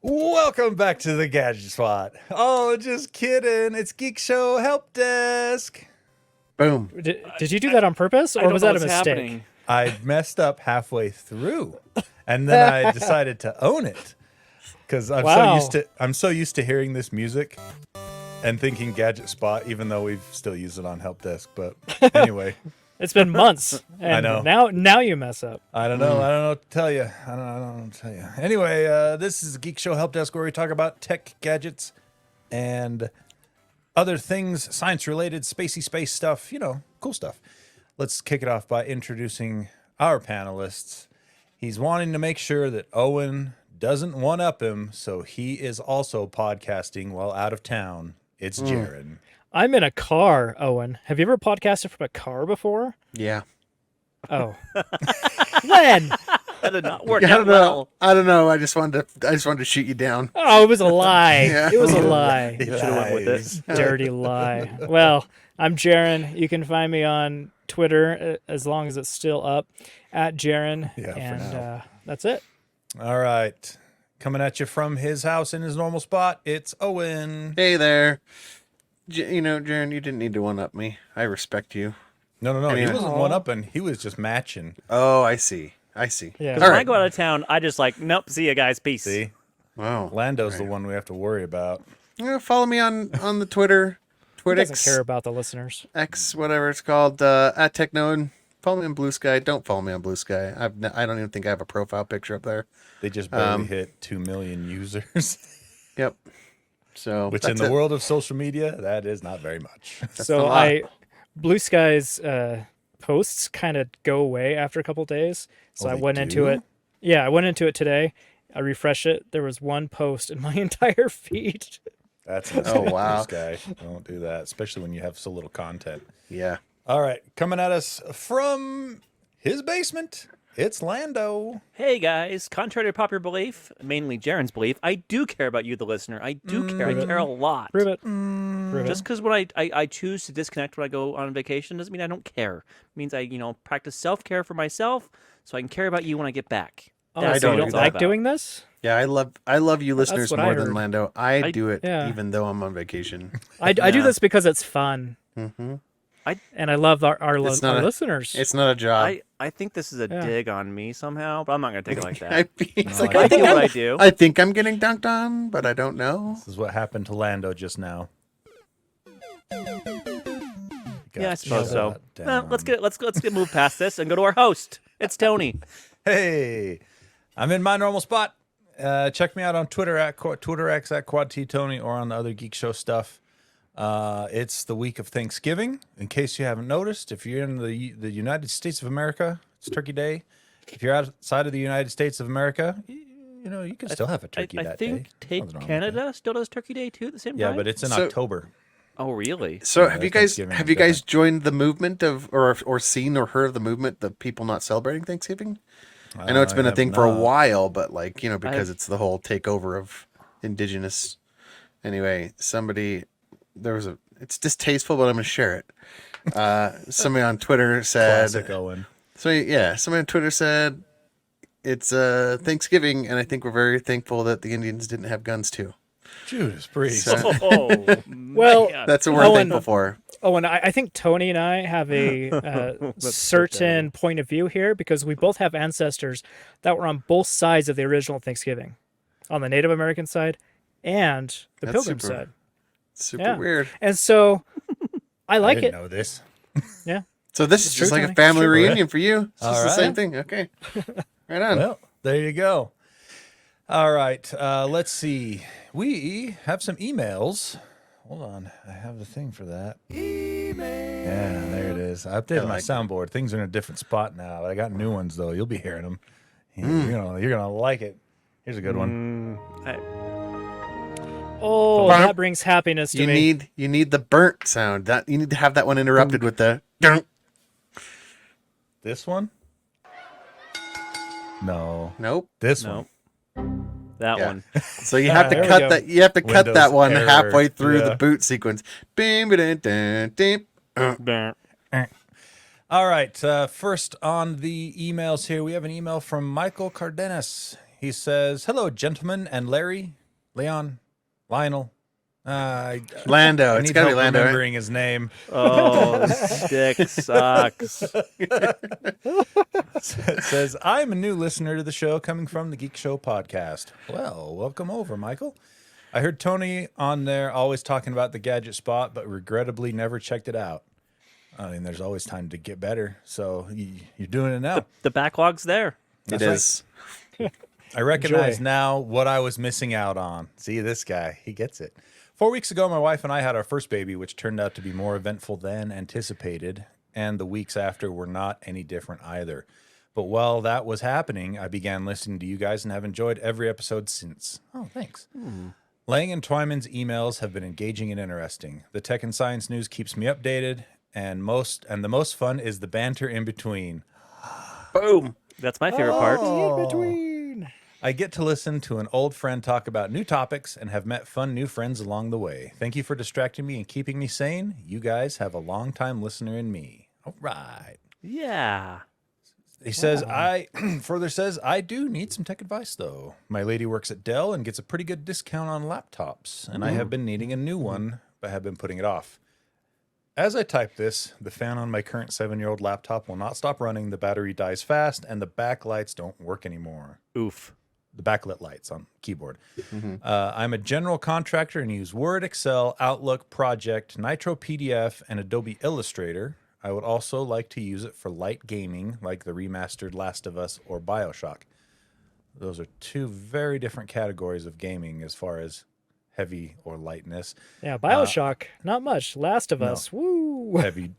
Welcome back to the Gadget Spot. Oh, just kidding. It's Geekshow Helpdesk. Boom. Did you do that on purpose, or was that a mistake? Happening. I messed up halfway through, and then I decided to own it because I'm so used to hearing this music and thinking Gadget Spot, even though we've still used it on Helpdesk. But anyway. It's been months, and I know. Now you mess up. I don't know. I don't know what to tell you. I don't know what to tell you. Anyway, this is Geek Show Help Desk, where we talk about tech gadgets and other things, science-related, spacey space stuff, cool stuff. Let's kick it off by introducing our panelists. He's wanting to make sure that Owen doesn't one-up him, so he is also podcasting while out of town. It's Jared. I'm in a car, Owen. Have you ever podcasted from a car before? Yeah. Oh. When? That did not work I don't out know. well. I don't know. I just wanted to shoot you down. Oh, it was a lie. Yeah. It was a lie. You should have went with this. Dirty lie. Well, I'm Jaren. You can find me on Twitter, as long as it's still up, at Jaren. Yeah, for and now. That's it. All right. Coming at you from his house in his normal spot, it's Owen. Hey there. Jaren, you didn't need to one-up me. I respect you. No. Anyway. He wasn't one-upping. He was just matching. Oh, I see. Yeah. Because All when I right. go out of town, I just nope, see you guys, peace. See? Wow. Lando's the one we have to worry about. Follow me on the Twitter, Who doesn't Twitix, care about the listeners? X, whatever it's called, at TechNode. Follow me on Blue Sky. Don't follow me on Blue Sky. I don't even think I have a profile picture up there. They just barely hit 2 million users, Yep. So which in that's the it. world of social media, that is not very much. So a lot. Blue Sky's posts kind of go away after a couple days. So Oh, I they went into do? it. Yeah, I went into it today. I refreshed it. There was one post in my entire feed. That's Oh, wow. This guy. Don't do that, especially when you have so little content. Yeah. All right, coming at us from his basement, it's Lando. Hey guys, contrary to popular belief, mainly Jaren's belief, I do care about you, the listener. I do care. I care a lot. Prove it. Prove Just it. because when I choose to disconnect when I go on vacation doesn't mean I don't care. It means I practice self-care for myself so I can care about you when I get back. Oh, That's so don't you what don't it's all like about. doing this? Yeah, I love you listeners what I more than heard. Lando. I do it yeah. even though I'm on vacation. I do Yeah. this because it's fun. Mm-hmm. And I love our It's not a- listeners. It's not a job. I think this is a Yeah. dig on me somehow, but I'm not going to take it like that. It's No, like, I I I do think what I I'm, do. I think I'm getting dunked on, but I don't know. This is what happened to Lando just now. Yeah, I suppose so. Shut Well, down. let's get move past this and go to our host. It's Tony. Hey, I'm in my normal spot. Check me out on Twitter at TwitterX at QuadTTony or on the other Geek Show stuff. It's the week of Thanksgiving. In case you haven't noticed, if you're in the United States of America, it's Turkey Day. If you're outside of the United States of America, you can still have a turkey I that think day. Nothing wrong with Canada still does Turkey Day too at the same that. Yeah, time. but it's in So- October. Oh, really? So Yeah, have you guys Thanksgiving have is you guys different. joined the movement of or seen or heard of the movement of people not celebrating Thanksgiving? I know it's been a have thing for a not. while, but because have- it's the whole takeover of indigenous. Anyway, it's distasteful, but I'm gonna share it. Somebody on Twitter said, Classic Owen. somebody on Twitter said it's Thanksgiving, and I think we're very thankful that the Indians didn't have guns too. Judas Priest. So- Oh, Well, man. That's what we're Owen- thankful for. Oh, and I think Tony and I have a certain point of view here because we both have ancestors that were on both sides of the original Thanksgiving, on the Native American side and the That's Pilgrim super- side. Super Yeah. weird. And so I I like didn't it. know this. Yeah. So this is It's just true, like a Tony. family It's true. reunion for you. It's All just the right. same thing. Okay. Right on. Well, there you go. All right. Let's see. We have some emails. Hold on. I have the thing for that. Email. Yeah, there it is. I updated I my like soundboard. Things are in a different spot now. I got new ones, though. You'll be hearing them. You're gonna like it. Here's a good one. Oh, Bump. that brings happiness to me. You need the burnt sound. That you need to have that one interrupted with the dunk. This one? No. Nope. This No. one. That Yeah. one. So you have There to we cut go. that. You have to cut Windows that one error. halfway through Yeah. the boot sequence. Bing, ba-dun, dun, ding. All right. First on the emails here, we have an email from Michael Cardenas. He says, "Hello, gentlemen, and Leon, Lionel. Lando. I It's need gotta be help Lando. Right? remembering his name." Oh, this dick sucks. It says, "I'm a new listener to the show coming from the Geek Show podcast." Well, welcome over, Michael. I heard Tony on there always talking about the gadget spot, but regrettably never checked it out. I mean, there's always time to get better, so you're doing it now. The backlog's there. It That's right. is. I recognize Enjoy. now what I was missing out on. See, this guy, he gets it. 4 weeks ago, my wife and I had our first baby, which turned out to be more eventful than anticipated, and the weeks after were not any different either. But while that was happening, I began listening to you guys and have enjoyed every episode since. Oh, thanks. Lang and Twyman's emails have been engaging and interesting. The tech and science news keeps me updated, and the most fun is the banter in between. Boom. That's my favorite part. In between. I get to listen to an old friend talk about new topics and have met fun new friends along the way. Thank you for distracting me and keeping me sane. You guys have a long-time listener in me. All right. Yeah. He says, further says, I do need some tech advice, though. My lady works at Dell and gets a pretty good discount on laptops, and I have been needing a new one, but have been putting it off. As I type this, the fan on my current 7-year-old laptop will not stop running, the battery dies fast, and the backlights don't work anymore. Oof. The backlit lights on keyboard. I'm a general contractor and use Word, Excel, Outlook, Project, Nitro PDF, and Adobe Illustrator. I would also like to use it for light gaming, like the remastered Last of Us or BioShock. Those are two very different categories of gaming as far as heavy or lightness. Yeah, Bioshock, not much. Last of Us, woo. Heavy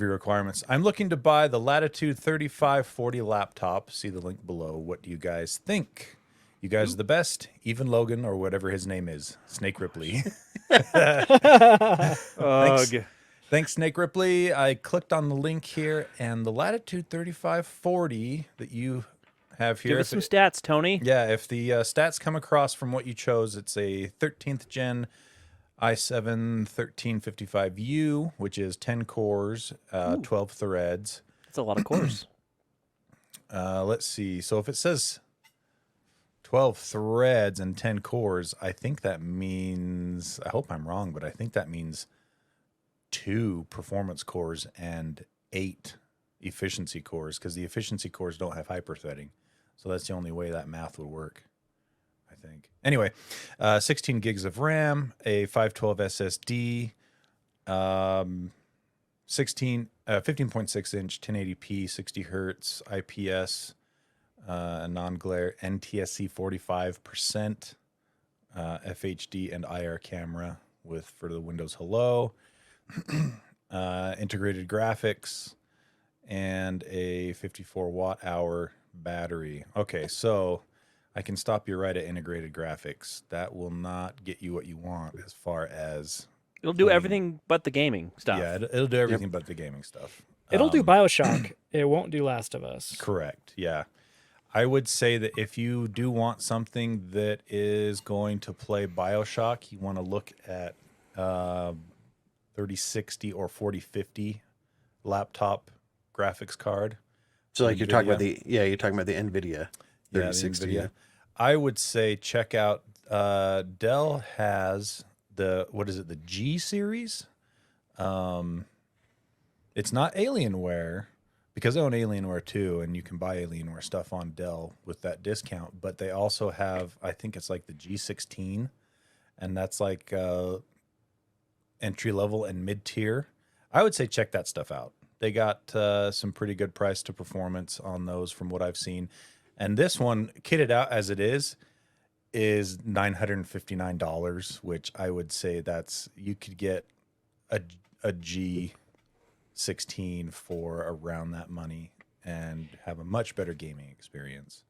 requirements. I'm looking to buy the Latitude 3540 laptop. See the link below. What do you guys think? You guys are the best. Even Logan, or whatever his name is, Snake Ripley. Ugh. Thanks, Snake Ripley. I clicked on the link here, and the Latitude 3540 that you have here. Give us some stats, Tony. Yeah, if the stats come across from what you chose, it's a 13th gen i7 1355U, which is 10 cores, 12 threads. That's a lot of cores. Let's see. So if it says 12 threads and 10 cores, I think that means, I hope I'm wrong, but I think that means 2 performance cores and 8 efficiency cores, because the efficiency cores don't have hyperthreading. So that's the only way that math would work, I think. Anyway, 16 gigs of RAM, a 512 SSD, 15.6 inch 1080p 60 hertz IPS, a non-glare NTSC 45%, FHD and IR camera for the Windows Hello, integrated graphics, and a 54 watt hour battery. Okay, so I can stop you right at integrated graphics. That will not get you what you want as far as It'll do everything but the gaming stuff. yeah, it'll do everything but the gaming stuff. It'll do Bioshock. It won't do Last of Us. Correct. Yeah. I would say that if you do want something that is going to play BioShock, you want to look at 3060 or 4050 laptop graphics card. So like you're talking about NVIDIA. you're talking about the NVIDIA 3060. NVIDIA. I would say check out Dell has the G series. It's not Alienware, because I own Alienware too, and you can buy Alienware stuff on Dell with that discount. But they also have, I think it's like the G16, and that's like entry level and mid tier. I would say check that stuff out. They got some pretty good price to performance on those from what I've seen. And this one, kitted out as it is $959, which I would say you could get a G16 for around that money and have a much better gaming experience.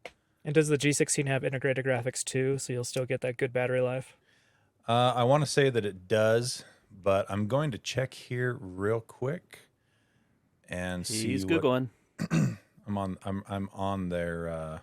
And does the G16 have integrated graphics too, so you'll still get that good battery life? I want to say that it does, but I'm going to check here real quick and see. He's Googling. I'm on their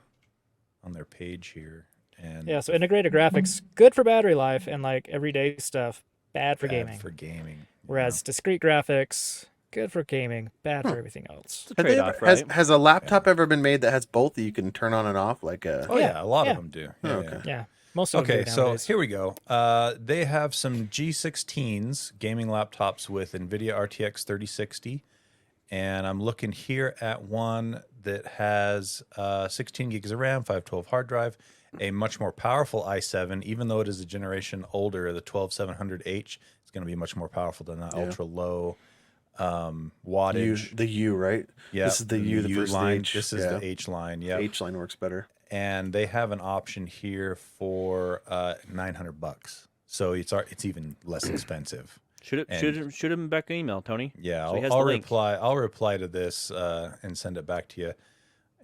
page here, and Yeah, so integrated graphics, good for battery life and like everyday stuff, bad for bad gaming. for gaming. Whereas discrete graphics, Good for gaming, bad for everything else. It's a Have they trade-off, ever- right? has a laptop ever been made that has both that you can turn on and off? Like a Oh yeah, a lot yeah. of them do. Yeah, Oh, okay. yeah. Yeah, most of them Okay, do so nowadays. here we go. They have some G16s gaming laptops with NVIDIA RTX 3060, and I'm looking here at one that has 16 gigs of RAM, 512 hard drive, a much more powerful i7. Even though it is a generation older, the 12700H is going to be much more powerful than that ultra low wattage. the U, right? Yeah, This is the U, the first line. H. This is yeah. the H line. Yeah, H line works better. and they have an option here for $900. So it's even less expensive. Shoot him back an email, Tony. Yeah, So he has I'll the link. reply. I'll reply to this and send it back to you.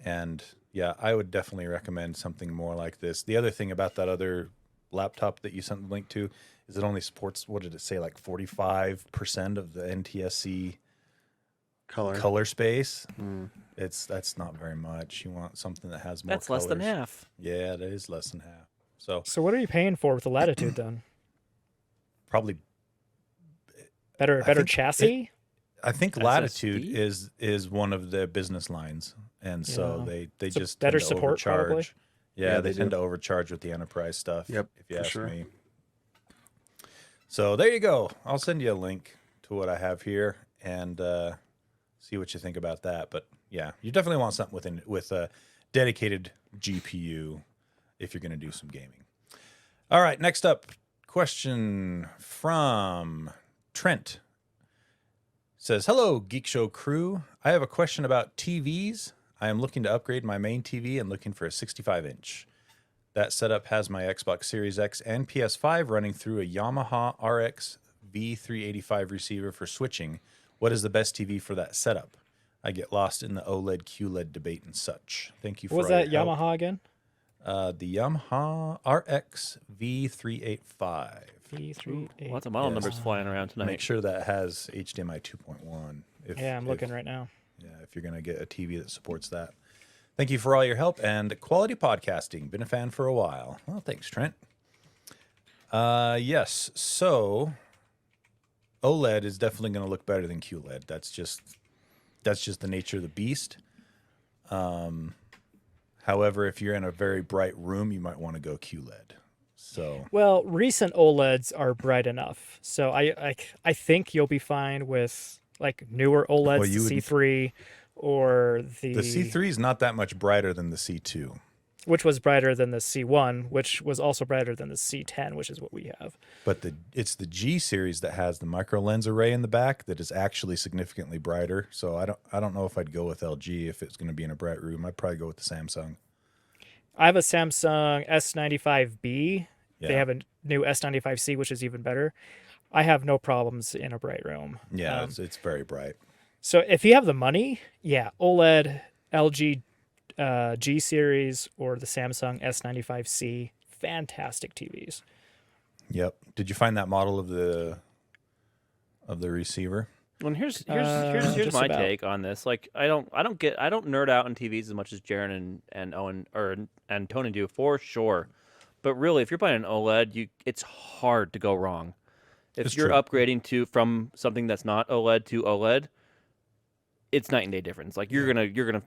And yeah, I would definitely recommend something more like this. The other thing about that other laptop that you sent the link to is it only supports, what did it say, like 45% of the NTSC color space. That's not very much. You want something that has more. That's less than colors. half. Yeah, that is less than half. So what are you paying for with the Latitude then? probably, Better think chassis? I think SSD? Latitude is one of the business lines, and so Yeah. they So just better tend to support, overcharge. probably? Yeah, Yeah, they they tend do. to overcharge with the enterprise stuff. Yep, if you for ask sure. me. So there you go. I'll send you a link to what I have here and see what you think about that. But yeah, you definitely want something with a dedicated GPU if you're going to do some gaming. All right, next up, question from Trent. Says, hello, Geek Show crew. I have a question about TVs. I am looking to upgrade my main TV and looking for a 65-inch. That setup has my Xbox Series X and PS5 running through a Yamaha RX V385 receiver for switching. What is the best TV for that setup? I get lost in the OLED QLED debate and such. Thank you for What was all that your help. Yamaha again? The Yamaha RX V385. V38. Lots of model Yes. numbers flying around tonight. Make sure that has HDMI 2.1. Yeah, I'm looking right now. Yeah, if you're going to get a TV that supports that. Thank you for all your help and quality podcasting. Been a fan for a while. Well, thanks, Trent. Yes, so OLED is definitely going to look better than QLED. That's just the nature of the beast. However, if you're in a very bright room, you might want to go QLED. So Well, recent OLEDs are bright enough, so I think you'll be fine with like newer OLEDs, Well, you the would- C3 or the C3 is not that much brighter than the C2. which was brighter than the C1, which was also brighter than the C10, which is what we have. But it's the G series that has the micro lens array in the back that is actually significantly brighter. So I don't know if I'd go with LG if it's going to be in a bright room. I'd probably go with the Samsung. I have a Samsung S95B. They Yeah. have a new S95C, which is even better. I have no problems in a bright room. Yeah, it's very bright. So if you have the money, yeah, OLED, LG G series, or the Samsung S95C, fantastic TVs. Yep. Did you find that model of the receiver? Well, here's just my about. take on this. Like, I don't nerd out on TVs as much as Jaron and Owen and Tony do for sure. But really, if you're buying an OLED, it's hard to go wrong. If It's you're true. upgrading from something that's not OLED to OLED, it's night and day difference. Like you're gonna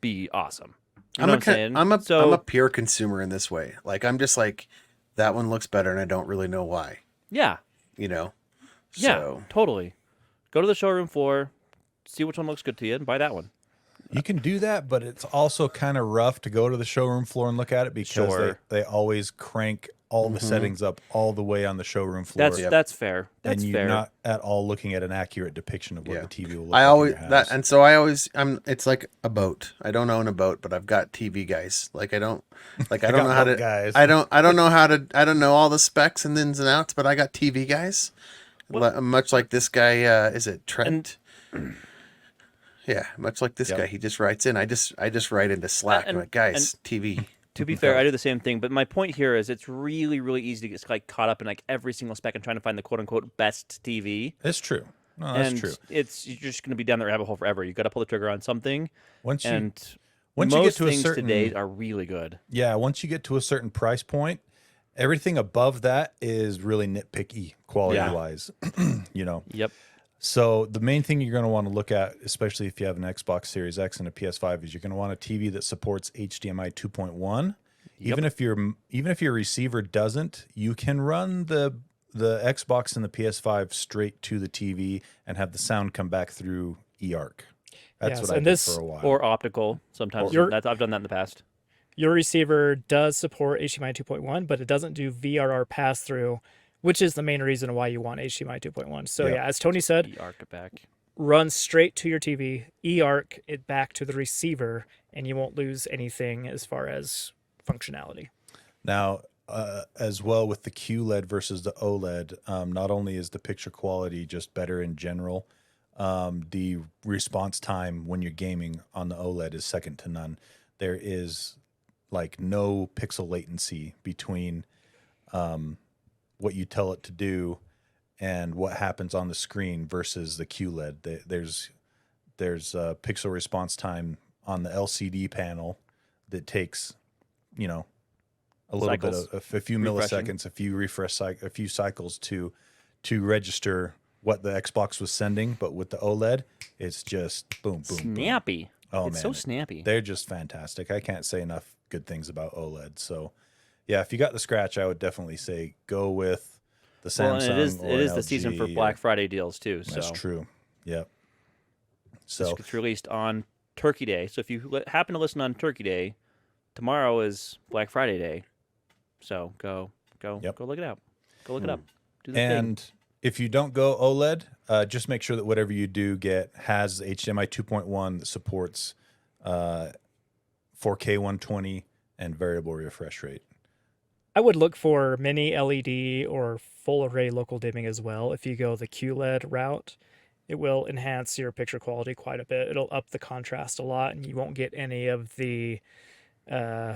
be awesome. You know what I'm saying? I'm So a pure consumer in this way. Like I'm just like that one looks better, and I don't really know why. yeah, You know. yeah, So, totally. Go to the showroom floor, see which one looks good to you, and buy that one. You can do that, but it's also kind of rough to go to the showroom floor and look at it because Sure. they always crank all the settings up all the way on the showroom floor. That's fair. That's and you're fair. not at all looking at an accurate depiction of what Yeah. the TV will look I like always in your that, house. and so I always it's like a boat. I don't own a boat, but I've got TV guys. Like I don't got know how boat to guys. I don't know how to I don't know all the specs and ins and outs, but I got TV guys. Much like this guy, is it Trent? Yeah, much like this Yep. guy. He just writes in. I just write into Slack. I'm And- like, guys, TV. To be fair, I do the same thing. But my point here is, it's really, really easy to get like caught up in like every single spec and trying to find the quote unquote best TV. It's true. No, that's And true. you're just going to be down that rabbit hole forever. You got to pull the trigger on something, Once you and once you most get to a things certain today are really good. yeah, once you get to a certain price point, everything above that is really nitpicky quality wise. You know, Yep. So the main thing you're going to want to look at, especially if you have an Xbox Series X and a PS5, is you're going to want a TV that supports HDMI 2.1. Even if your receiver doesn't, you can run the Xbox and the PS5 straight to the TV and have the sound come back through eARC. That's what I did for a while. Or optical. Sometimes I've done that in the past. Your receiver does support HDMI 2.1, but it doesn't do VRR pass-through, which is the main reason why you want HDMI 2.1. So yeah, as Tony said, eARC it back. Run straight to your TV, eARC it back to the receiver, and you won't lose anything as far as functionality. Now, as well with the QLED versus the OLED, not only is the picture quality just better in general, the response time when you're gaming on the OLED is second to none. There is like no pixel latency between what you tell it to do and what happens on the screen versus the QLED. There's pixel response time on the LCD panel that takes, a little bit of a few milliseconds, a few cycles to register what the Xbox was sending. But with the OLED, it's just boom, boom, Snappy. boom. Oh, it's man, so snappy. They're just fantastic. I can't say enough good things about OLED. So, yeah, if you got the scratch, I would definitely say go with the Samsung. Well, and it is the LG season for Black Friday deals too. So that's true. Yep. So it's released on Turkey Day. So if you happen to listen on Turkey Day, tomorrow is Black Friday Day. So go look it up. Go look it up. Do the thing. If you don't go OLED, just make sure that whatever you do has HDMI 2.1 that supports 4K 120 and variable refresh rate. I would look for mini LED or full array local dimming as well. If you go the QLED route, it will enhance your picture quality quite a bit. It'll up the contrast a lot, and you won't get any of the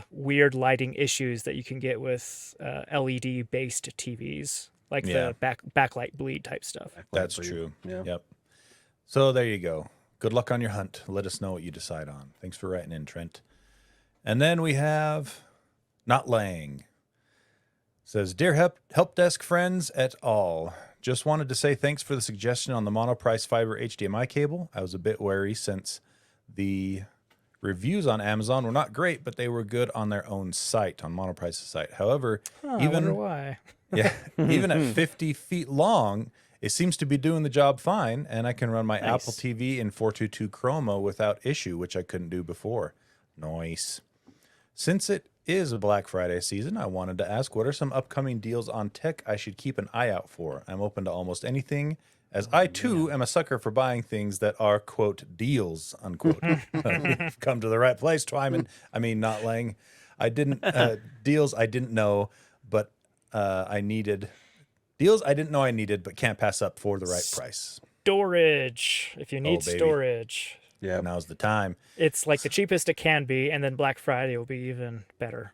weird lighting issues that you can get with LED based TVs, like the backlight bleed type stuff. That's true. Yeah. Yep. So there you go. Good luck on your hunt. Let us know what you decide on. Thanks for writing in, Trent. And then we have Not Lang. Says, Dear Helpdesk friends et al., just wanted to say thanks for the suggestion on the monoprice fiber HDMI cable. I was a bit wary since the reviews on Amazon were not great, but they were good on their own site, on Monoprice's site. However, I wonder why. Even at 50 feet long, it seems to be doing the job fine, and I can run my Apple TV in 422 Chroma without issue, which I couldn't do before. Nice. Since it is a Black Friday season, I wanted to ask, what are some upcoming deals on tech I should keep an eye out for? I'm open to almost anything, as I, too, am a sucker for buying things that are, quote, deals, unquote. You've come to the right place, Twyman. I mean, Not Lang. Deals I didn't know, but I needed. Deals I didn't know I needed, but can't pass up for the right price. Storage. If you need storage. Yeah, now's the time. It's like the cheapest it can be, and then Black Friday will be even better.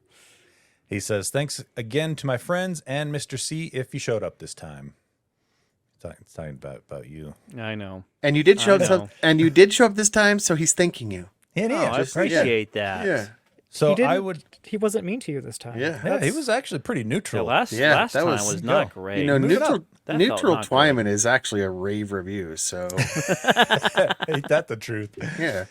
He says, thanks again to my friends and Mr. C if you showed up this time. It's talking about you. I know. And you did show up. And you did show up this time, so he's thanking you. I appreciate that. Yeah. So he wasn't mean to you this time. Yeah, he was actually pretty neutral. Last time was not great. You know, neutral not Twyman is actually a rave review. So ain't that the truth? Yeah.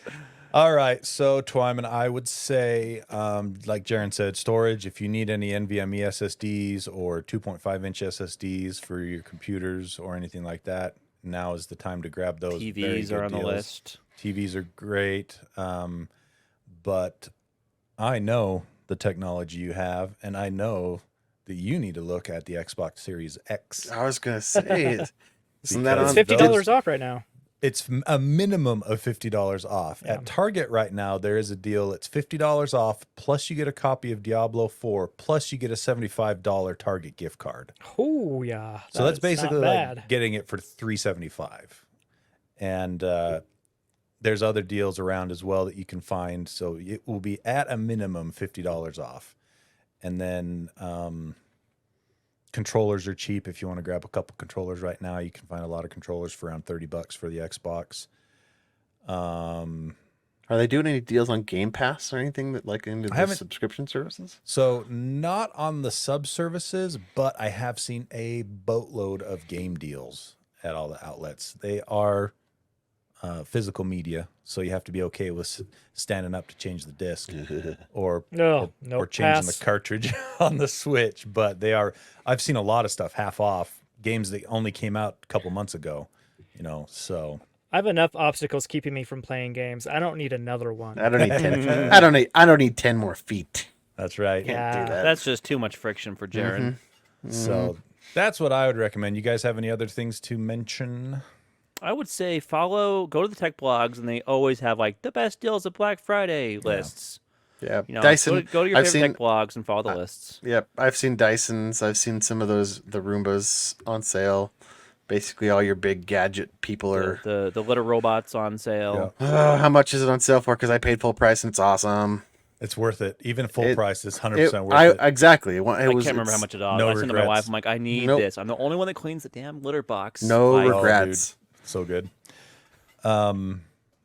All right, so Twyman, I would say, like Jaron said, storage. If you need any NVMe SSDs or 2.5-inch SSDs for your computers or anything like that, now is the time to grab those. TVs are on the list. TVs are great, but I know the technology you have, and I know that you need to look at the Xbox Series X. I was gonna say, isn't that it's $50 off right now? It's a minimum of $50 off. Yeah. At Target right now, there is a deal. It's $50 off, plus you get a copy of Diablo 4, plus you get a $75 Target gift card. Oh, yeah. So that's basically like like getting it for $375. And there's other deals around as well that you can find. So it will be at a minimum $50 off. And then controllers are cheap. If you want to grab a couple controllers right now, you can find a lot of controllers for around $30 for the Xbox. Are they doing any deals on Game Pass or anything that like into the subscription services? So not on the sub services, but I have seen a boatload of game deals. at all the outlets. They are physical media, so you have to be okay with standing up to change the disc or changing the cartridge on the Switch. But they are. I've seen a lot of stuff half off, games that only came out a couple months ago. So I have enough obstacles keeping me from playing games. I don't need another one. I don't need 10. I don't need 10 more feet. that's right. Yeah. Do that. That's just too much friction for Jaron. So that's what I would recommend. You guys have any other things to mention? I would say go to the tech blogs, and they always have like the best deals of Black Friday lists. Yeah, Dyson. Go to your I've favorite seen, tech blogs and follow the lists. Yep, I've seen Dysons. I've seen some of the Roombas on sale. Basically, all your big gadget people are. The litter robots on sale. How much is it on sale for? Because I paid full price and it's awesome. It's worth it. Even full price is 100% worth it. Exactly. I can't remember how much it is. No I sent to my regrets. wife. I'm like, I need this. I'm the only one that cleans the damn litter box. No Like, regrets. So good. What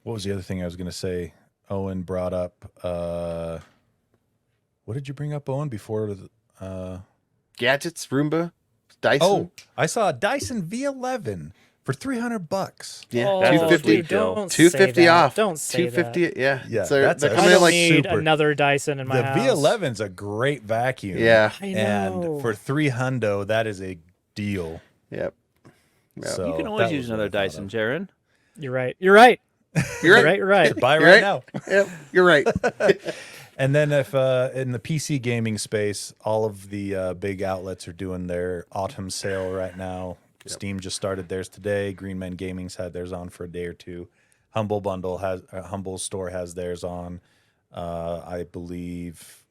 was the other thing I was going to say? Owen brought up. What did you bring up, Owen? Before Gadgets, Roomba, Dyson. Oh, I saw a Dyson V11 for $300. Yeah, Oh, That's a 250. sweet deal. Don't 250 say that. off. Don't say 250. Yeah, Yeah, So that's they're a- I coming in don't like need super- another Dyson in my The house. V11's a great vacuum. Yeah. I know. And for $300, that is a deal. Yep. So You can always that use was what another I thought Dyson, of. Jaron. You're right. You're right. You're You're right. right. You're right. Buy You're right right. now. Yep. You're right. And then if in the PC gaming space, all of the big outlets are doing their autumn sale right now. Steam just started theirs today. Green Man Gaming's had theirs on for a day or two. Humble Store has theirs on. I believe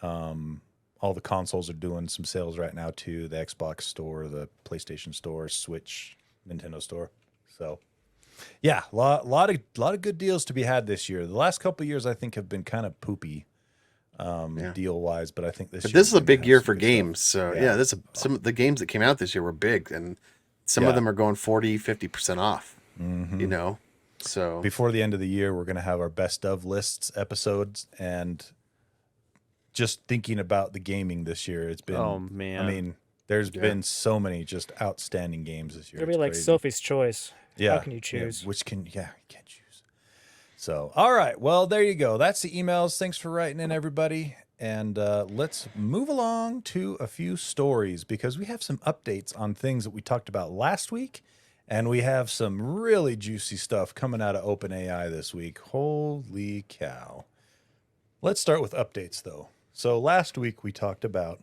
all the consoles are doing some sales right now too. The Xbox Store, the PlayStation Store, Switch, Nintendo Store. So yeah, lot of good deals to be had this year. The last couple of years I think have been kind of poopy deal wise, but I think this But year this is a we're gonna big have year some for good stuff. games. So yeah, some of the games that came out this year were big, and some of them are going 40-50% off. You know, so Before the end of the year, we're going to have our best of lists episodes, and just thinking about the gaming this year, it's been. Oh, man. I mean, there's been so many just outstanding games this year. It'll be It's like crazy. Sophie's Choice. Yeah. How can you choose? You can't choose. So, all right. Well, there you go. That's the emails. Thanks for writing in, everybody. And let's move along to a few stories because we have some updates on things that we talked about last week. And we have some really juicy stuff coming out of OpenAI this week. Holy cow. Let's start with updates, though. So last week we talked about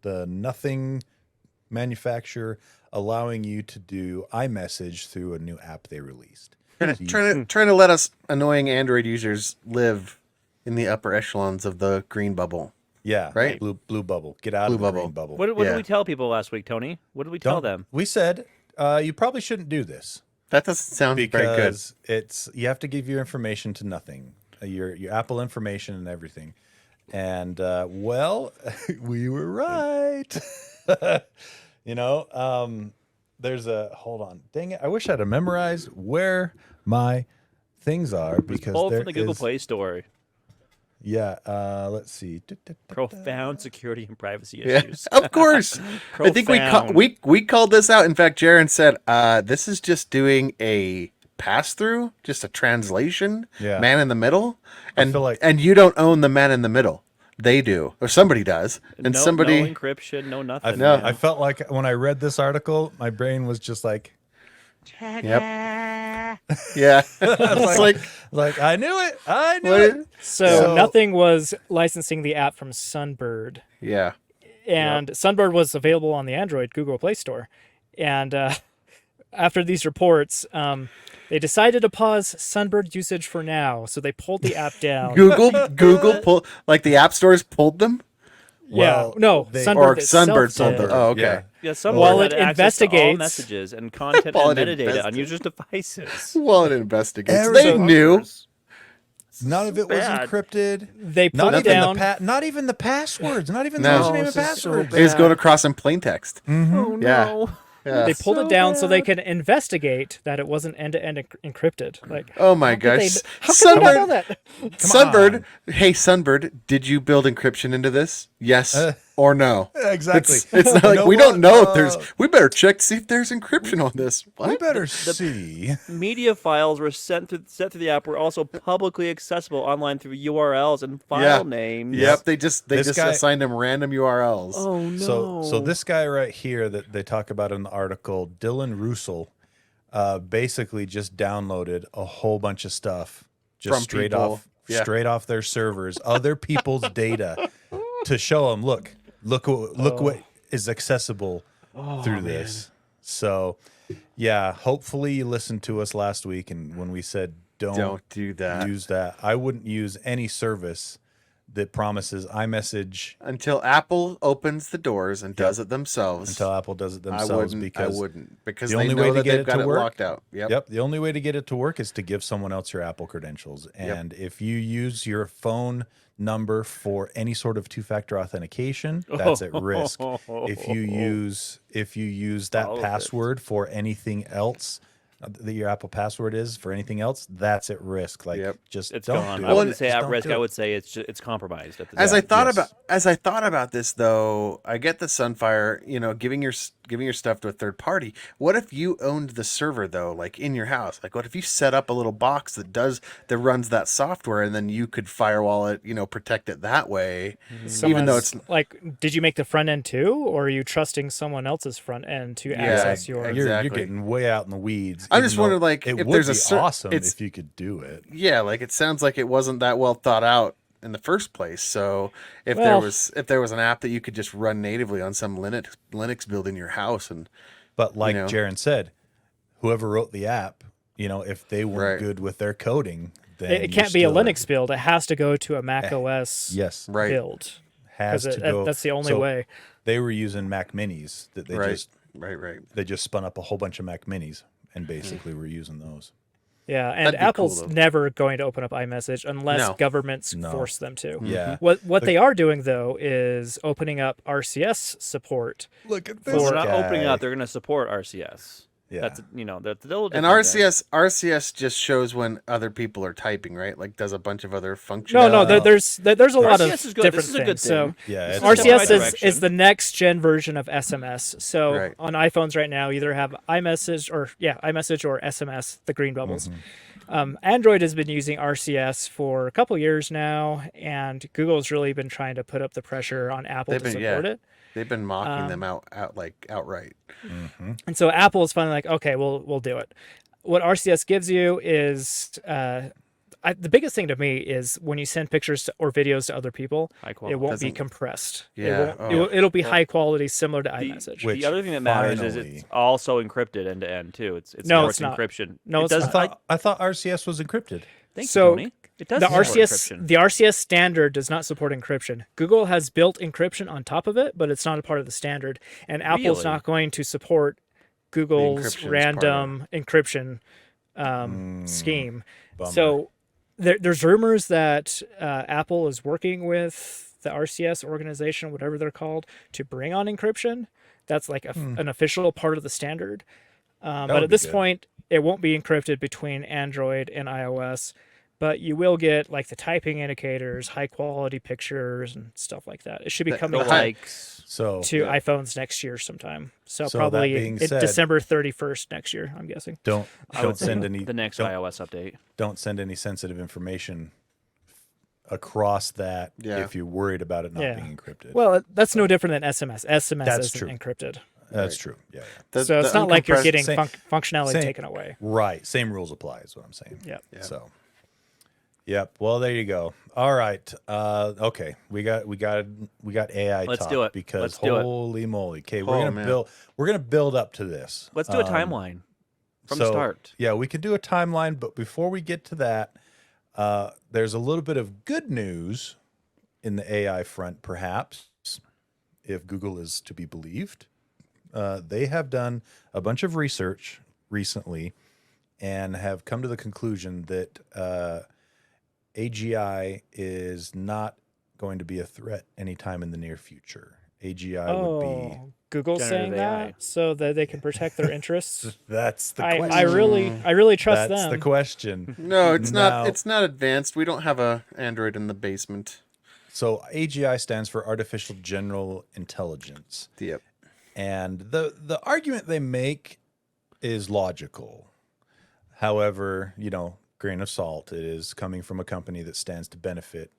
the Nothing manufacturer allowing you to do iMessage through a new app they released. trying to let us annoying Android users live in the upper echelons of the green bubble. Yeah, Right? Blue bubble. Get out Blue of the bubble. green bubble. What Yeah. did we tell people last week, Tony? What did we tell them? We said you probably shouldn't do this That doesn't sound very good. because you have to give your information to Nothing, your Apple information and everything. And well, we were right. There's hold on. Dang it. I wish I'd have memorized where my things are because Pulled there from the Google is- Play Store. Yeah, let's see. Profound security and privacy Yeah, issues. of course. I think Profound. we called this out. In fact, Jaron said, "This is just doing a pass through, just a translation. Yeah. Man in the middle, and feel like- and you don't own the man in the middle. They do, or somebody does, and no somebody." encryption, no nothing. No. man. I felt like when I read this article, my brain was just like, Yep. Yeah. It's like I knew it. I knew what? it. So Nothing was licensing the app from Sunbird, Yeah. and Sunbird was available on the Android Google Play Store. And after these reports, they decided to pause Sunbird usage for now, so they pulled the app down. Google pulled, like the app stores pulled them, Well, no, they- Sunbird or itself Sunbird told did. them. Oh, okay. Yeah. Yeah, some While had it access to all investigates- messages and content While and it metadata on investigates. users' devices. Well, it investigates. Every- They knew. None of it was Bad. encrypted. They Not pulled even down. not even the passwords. Not even the No. username and this is so password. bad. It was going across in plain text. Oh Yeah. no. Yeah. They pulled So it down so they bad. could investigate that it wasn't end-to-end encrypted. Like, Oh my how could they- gosh. how could they not know that? Sunbird. Hey, Sunbird, did you build encryption into this? Yes or no. Exactly. It's not You like know we what? don't know if there's. We better check to see if there's encryption on this. We What? better see. Media files were sent through the app were also publicly accessible online through URLs and file Yeah. names. Yep, they just guy- assigned them random URLs. Oh no. So this guy right here that they talk about in the article, Dylan Russell, basically just downloaded a whole bunch of stuff just From straight people. off Yeah. straight off their servers, other people's data, to show them, look what is accessible through this. So, yeah, hopefully you listened to us last week, and when we said don't do that use that, I wouldn't use any service that promises iMessage until Apple opens the doors and does it themselves. until Apple does it I themselves. wouldn't because the they only know way to that get they've it got to it work- locked out. Yep. The only way to get it to work is to give someone else your Apple credentials. And if you use your phone number for any sort of two-factor authentication, that's at risk. If you use that All of it. password for anything else, that your Apple password is for anything else, that's at risk. Like, just it's don't gone. do I it. wouldn't say Just at don't risk. do I it. would say it's compromised at the As I thought yes. about this though, I get the Sunfire, giving your stuff to a third party. What if you owned the server though, like in your house? Like what if you set up a little box that runs that software, and then you could firewall it, protect it that way, even though it's like, did you make the front end too, or are you trusting someone else's front end to Yeah, access your? You're exactly. getting way out in the weeds. I even just though wondered, like, it if would there's be a awesome it's- if you could do it. yeah, like it sounds like it wasn't that well thought out in the first place. So if Well- there was an app that you could just run natively on some Linux build in your house, and But like know. Jaron said, whoever wrote the app, if they weren't Right. good with their coding, then It you're can't be a still Linux build. It has to go to a Mac OS Yes, right, build. has Because to go. that's the only So way. They were using Mac Minis that they right, right. they just spun up a whole bunch of Mac Minis and basically were using those. Yeah, and That'd be cool, Apple's though. never going to open up iMessage unless No. governments No. force them to. Yeah. What they are doing though is opening up RCS support. Look at They're not opening up. They're going to support RCS. Yeah. That's that's a little And different than- RCS just shows when other people are typing, right? Like does a bunch of other functions. No, there's a lot of RCS is good. different This is a good things. So thing. Yeah, This it's is a step in the RCS right is direction. the next gen version of SMS. So Right. on iPhones right now, you either have iMessage or SMS, the green bubbles. Android has been using RCS for a couple years now, and Google's really been trying to put up the pressure on Apple They've to been- support yeah. it. They've been mocking them outright. And so Apple is finally like, okay, we'll do it. What RCS gives you is the biggest thing to me is when you send pictures or videos to other people, High quality. it won't be Doesn't- compressed. Yeah, It'll be high quality, similar to iMessage. Which The other thing that matters is finally- it's also encrypted end to end too. It's No, force it's not. encryption. No, it it's does. not. I thought RCS was encrypted. Thank So, you, Tony. It does the support RCS encryption. the RCS standard does not support encryption. Google has built encryption on top of it, but it's not a part of the standard. And Apple's Really? not going to support Google's encryption's part random encryption scheme. Bummer. So there's rumors that Apple is working with the RCS organization, whatever they're called, to bring on encryption. That's like an official part of the standard. But would at be this good. point, it won't be encrypted between Android and iOS. But you will get like the typing indicators, high quality pictures, and stuff like that. It should be The- coming the to likes. So iPhones next year sometime. So, So that probably being said- December 31st next year, I'm guessing. don't I would send say any the next don't, iOS update. don't send any sensitive information across that Yeah. if you're worried about it not Yeah. being encrypted. Well, that's no different than SMS. SMS That's isn't true. encrypted. That's true. Yeah, So it's not like you're getting same- functionality same- taken away. Right. Same rules apply is what I'm saying. Yep. Yeah. So yep. Well, there you go. All right. Okay. We got AI Let's talk do it. because Let's do it. holy moly. Okay, Oh, man. we're gonna build up to this. Let's do a timeline from the so, start. Yeah, we could do a timeline, but before we get to that, there's a little bit of good news in the AI front, perhaps, if Google is to be believed. They have done a bunch of research recently and have come to the conclusion that AGI is not going to be a threat anytime in the near future. AGI would be. Oh, Google's saying Generative AI. that so that they can protect their interests. That's the I question. really trust That's them. the question. No, it's Now- not. It's not advanced. We don't have a Android in the basement. So AGI stands for Artificial General Intelligence. Yep. And the argument they make is logical. However, grain of salt, it is coming from a company that stands to benefit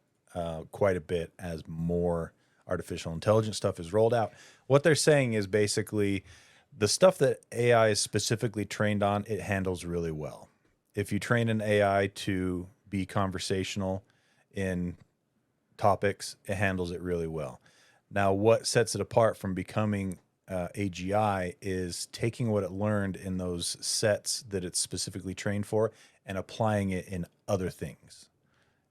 quite a bit as more artificial intelligence stuff is rolled out. What they're saying is basically the stuff that AI is specifically trained on, it handles really well. If you train an AI to be conversational in topics, it handles it really well. Now, what sets it apart from becoming AGI is taking what it learned in those sets that it's specifically trained for and applying it in other things.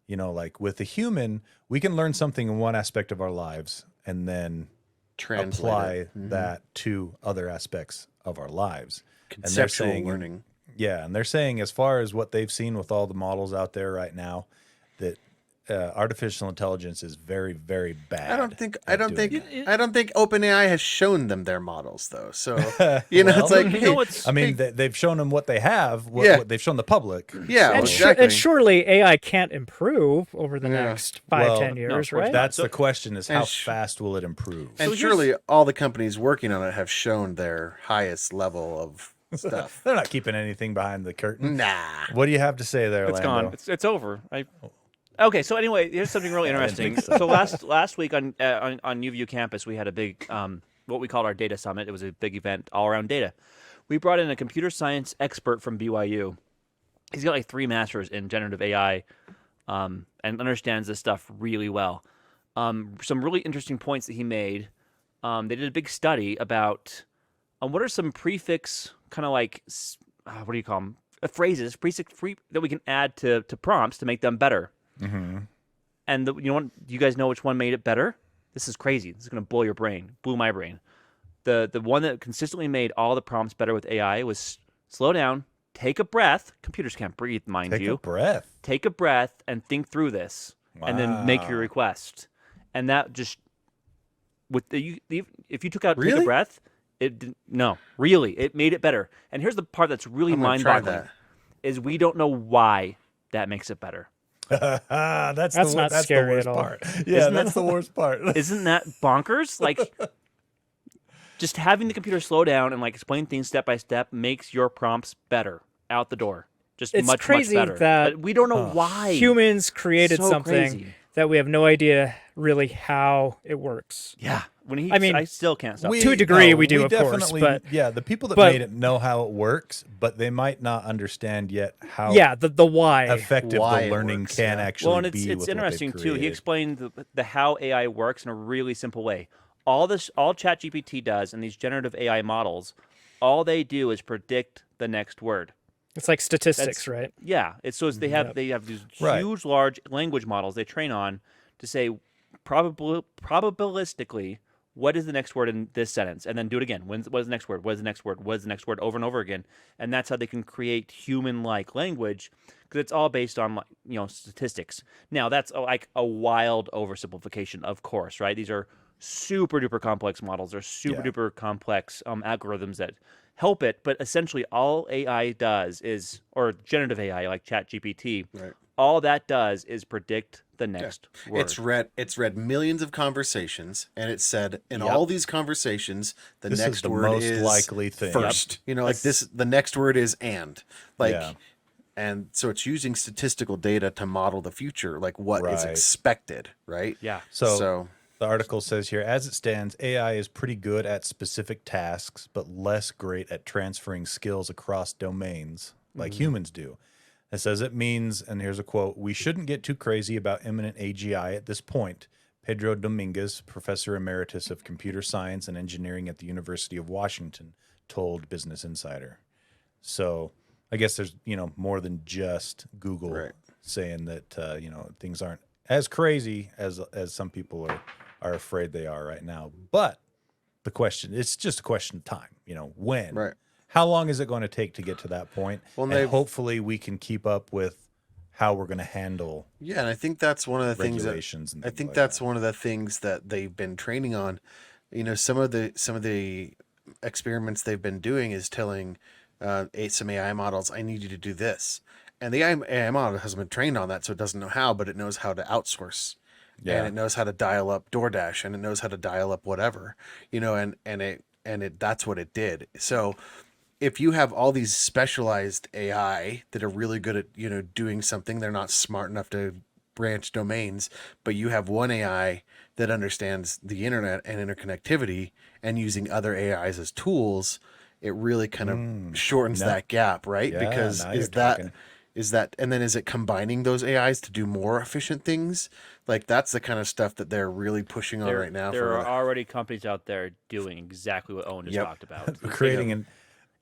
Like with a human, we can learn something in one aspect of our lives and then apply that to other aspects of our lives. Conceptual learning. Yeah, and they're saying as far as what they've seen with all the models out there right now, that artificial intelligence is very, very bad. I don't think that. OpenAI has shown them their models though. So Well, it's like they've shown them what they have. What they've shown the public. Yeah, And, exactly. and surely AI can't improve over the next 5, Well, 10 years, of course right? That's the question: is how And fast will it improve? And surely all the companies working on it have shown their highest level of stuff. They're not keeping anything behind the curtain. Nah. What do you have to say there, It's Lando? gone. It's over. Okay, so anyway, here's something really interesting. So last week on UView campus, we had a big what we called our data summit. It was a big event all around data. We brought in a computer science expert from BYU. He's got like 3 masters in generative AI and understands this stuff really well. Some really interesting points that he made. They did a big study about what are some prefix kind of like what do you call them? Phrases that we can add to prompts to make them better. Mm-hmm. And do you guys know which one made it better? This is crazy. This is going to blow your brain. Blew my brain. The one that consistently made all the prompts better with AI was slow down, take a breath. Computers can't breathe, mind you. Take a breath. Take a breath and think through this, and then make your request. And that just if you took out take a breath, it made it better. And here's the part that's really mind-boggling: is we don't know why that makes it better. That's not scary the worst at all. part. Yeah, that's the worst part. Isn't that bonkers? Like, just having the computer slow down and like explain things step by step makes your prompts better out the door. Just It's much crazy better. that But we don't know why humans created So something crazy. that we have no idea really how it works. Yeah, I still can't stop. To a degree, we do, of course, definitely- but- the people that but- made it know how it works, but they might not understand yet how the why. effective Why the it learning works, can yeah. actually and be. it's with interesting what they've too. He created. explained the how AI works in a really simple way. All ChatGPT does and these generative AI models, all they do is predict the next word. It's like statistics, right? Yeah, they have these Right. huge, large language models they train on to say probabilistically what is the next word in this sentence, and then do it again. What is the next word? What is the next word? What is the next word? Over and over again, and that's how they can create human-like language because it's all based on statistics. Now that's like a wild oversimplification, of course, right? These are super duper complex models. They're super duper complex algorithms that help it, but essentially all AI does is, or generative AI like ChatGPT, Right. all that does is predict the next word. It's read millions of conversations, and it said in Yep. all these conversations the This is next the word most is likely thing. first. Like this, the next word is and. Like, Yeah. and so it's using statistical data to model the future, like what is Right. expected, right? Yeah. So the article says here, as it stands, AI is pretty good at specific tasks, but less great at transferring skills across domains like humans do. It says it means, and here's a quote, "We shouldn't get too crazy about imminent AGI at this point." Pedro Dominguez, professor emeritus of computer science and engineering at the University of Washington, told Business Insider. So I guess there's, more than just Google Right. saying that, things aren't as crazy as some people are afraid they are right now. But it's just a question of time, when. Right. How long is it going to take to get to that point? Well, and hopefully we can keep up with how we're going to handle Yeah, and I think that's one of the things regulations. And I things think like that's that. one of the things that they've been training on. Some of the experiments they've been doing is telling some AI models, "I need you to do this," and the AI model hasn't been trained on that, so it doesn't know how, but it knows how to outsource. Yeah. and it knows how to dial up DoorDash, and it knows how to dial up whatever, and that's what it did. So if you have all these specialized AI that are really good at, doing something, they're not smart enough to branch domains, but you have one AI that understands the internet and interconnectivity and using other AIs as tools, it really kind of shortens that gap, right? Yeah, Because now you're talking. and then is it combining those AIs to do more efficient things? Like that's the kind of stuff that they're really pushing on right now. There are already companies out there doing exactly what Owen just talked about. Creating an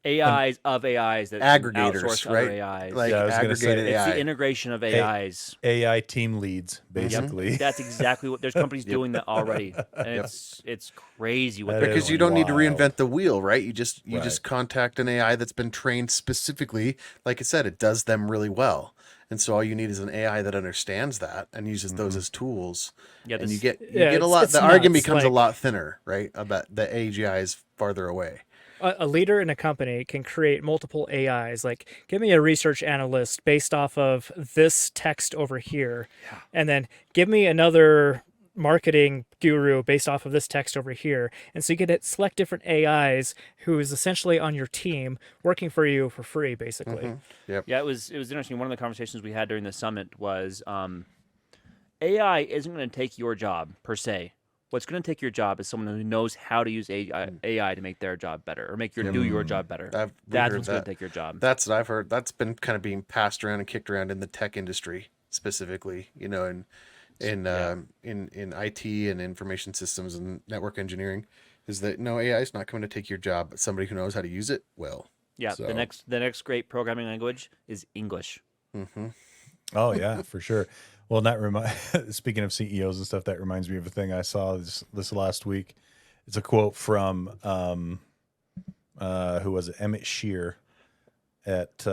AIs of AIs that can aggregators, outsource right? other AIs. Like Yeah, I was gonna say, aggregated it's AI. the integration of AIs. AI team leads, basically. That's exactly what there's companies doing that already, and it's crazy what That they're is Because you doing. don't need to wild. reinvent the wheel, right? You just Right. contact an AI that's been trained specifically. Like I said, it does them really well, and so all you need is an AI that understands that and uses those as tools. Yeah, and you this- get Yeah, a lot. it's The argument nuts, becomes a like- lot thinner, right? About the AGI is farther away. A leader in a company can create multiple AIs. Like, give me a research analyst based off of this text over here, and then give me another marketing guru based off of this text over here. And so you get to select different AIs who is essentially on your team working for you for free, basically. Yep. Yeah, it was interesting. One of the conversations we had during the summit was AI isn't going to take your job per se. What's going to take your job is someone who knows how to use AI to make their job better or do your job better. We That's heard what's going that. to take your job. That's what I've heard. That's been kind of being passed around and kicked around in the tech industry specifically. In IT and information systems and network engineering, is that no, AI is not coming to take your job, but somebody who knows how to use it will. Yeah, So- the next great programming language is English. Oh yeah, for sure. Well, speaking of CEOs and stuff, that reminds me of a thing I saw this last week. It's a quote from who was it? Emmett Shear at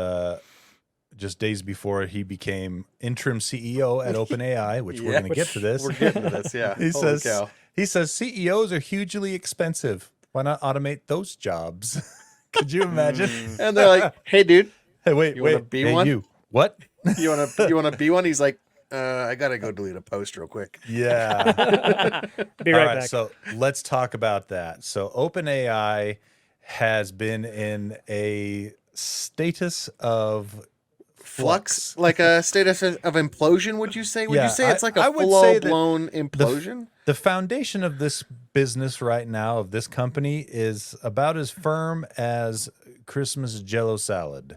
just days before he became interim CEO at OpenAI, which we're going to get to this. We're getting to this, yeah. He Holy says cow. he says CEOs are hugely expensive. Why not automate those jobs? Could you imagine? And they're like, "Hey, dude, Hey, wait, You wanna wait. be Hey, one? you. What? you want to be one?" He's like, "I gotta go delete a post real quick." Yeah. Be All right right, back. so let's talk about that. So OpenAI has been in a status of Flux, like a status of implosion. Would you say? Would Yeah, you say it's like a I would say that full-blown implosion? The foundation of this business right now, of this company, is about as firm as Christmas Jello salad.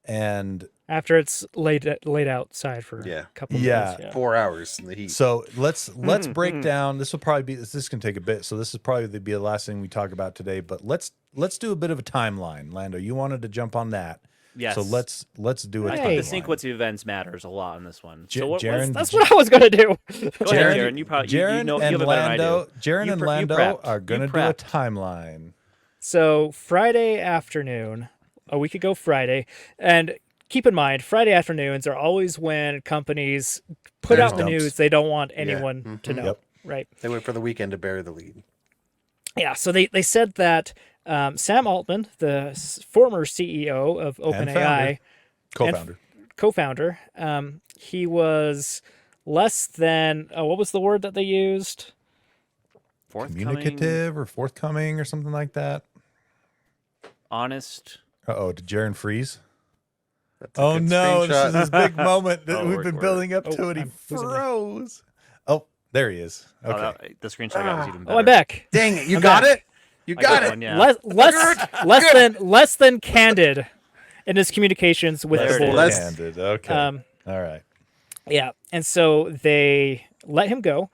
And After it's laid outside for Yeah. a couple of Yeah. days. 4 hours in the heat. so let's break down. This will probably be this can take a bit. So this is probably be the last thing we talk about today. But let's do a bit of a timeline. Lando, you wanted to jump on that. Yes. So let's do a I timeline. think the sequence of events matters a lot in this one. So what, Jaren, That's what I was going to do. go ahead, Jaron. You probably you Jaren know you and have a better idea. Lando, Jaren You and pre- you Lando prepped. are going to You do a prepped. timeline. So Friday afternoon, a week ago Friday, and keep in mind, Friday afternoons are always when companies put There's out the dumps. news they don't want anyone to know. Yep. Right. They wait for the weekend to bury the lead. Yeah. So they said that Sam Altman, the former CEO of OpenAI, Co-founder. co-founder, he was less than what was the word that they used? Forthcoming, Communicative or forthcoming or something like that. honest. Uh-oh, did Jaren freeze? That's a Oh good no, this is screenshot. his big moment that Oh, we've we're- been we're- building up to Oh, it. He I'm losing it. froze. Oh, there he is. Oh, Okay. the screenshot I got was even better. Oh, I'm back. Dang it! You I'm got back. it. You I got it. one, yeah. Less than candid in his communications with There the it board. Less- Handed. Okay. All right. Yeah, and so they let him go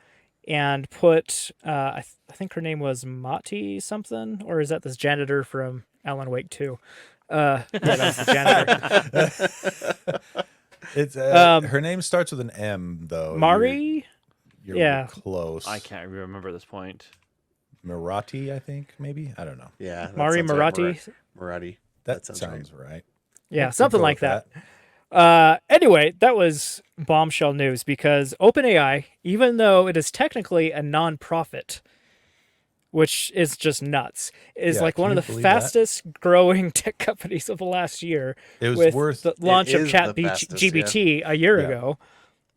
and put I think her name was Mati something, or is that this janitor from Alan Wake 2? Yeah, that's the janitor. It's her name starts with an M though. Mari? You're Yeah. close. I can't remember at this point. Marathi, I think, maybe. I don't know. Yeah, that Mari sounds right. Marathi? Marathi. That, sounds sounds right. Yeah, We'll something go like with that. Anyway, that was bombshell news because OpenAI, even though it is technically a non-profit, which is just nuts, is Yeah, like can one you of the believe that? fastest growing tech companies of the last year. It was with worth- the launch of is Chat the fastest, GPT a year Yeah. ago.